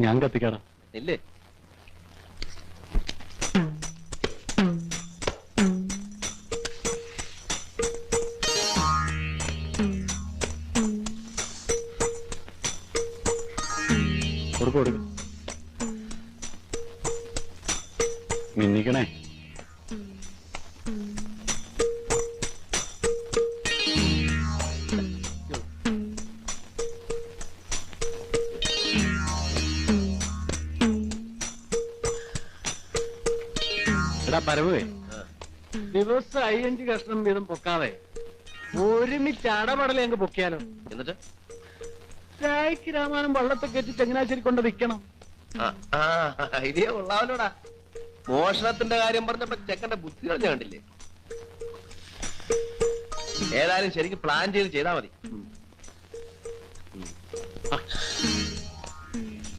ഞാൻ കത്തിക്കാടാ. ഇല്ലേ? കൊടുക്ക കൊടുക്ക. മിന്നിക്കണേ. എടാ പരവേ, ദിവസം 5 കഷ്ണം വീതം പൊക്കാതെ ഒരുമിച്ച് അടപടലെ അങ്ങ് പൊക്കിയാലോ? എന്നിട്ട് ചായക്ക് രാമാനം വള്ളത്തെ കയറ്റി ചങ്ങനാശ്ശേരി കൊണ്ട് വിൽക്കണം. ഐഡിയ കൊള്ളാമല്ലോടാ. മോഷണത്തിന്റെ കാര്യം പറഞ്ഞപ്പോ ചെക്കന്റെ ബുദ്ധി കളഞ്ഞ കണ്ടില്ലേ? ഏതായാലും ശരിക്കും പ്ലാൻ ചെയ്ത് ചെയ്താൽ മതി.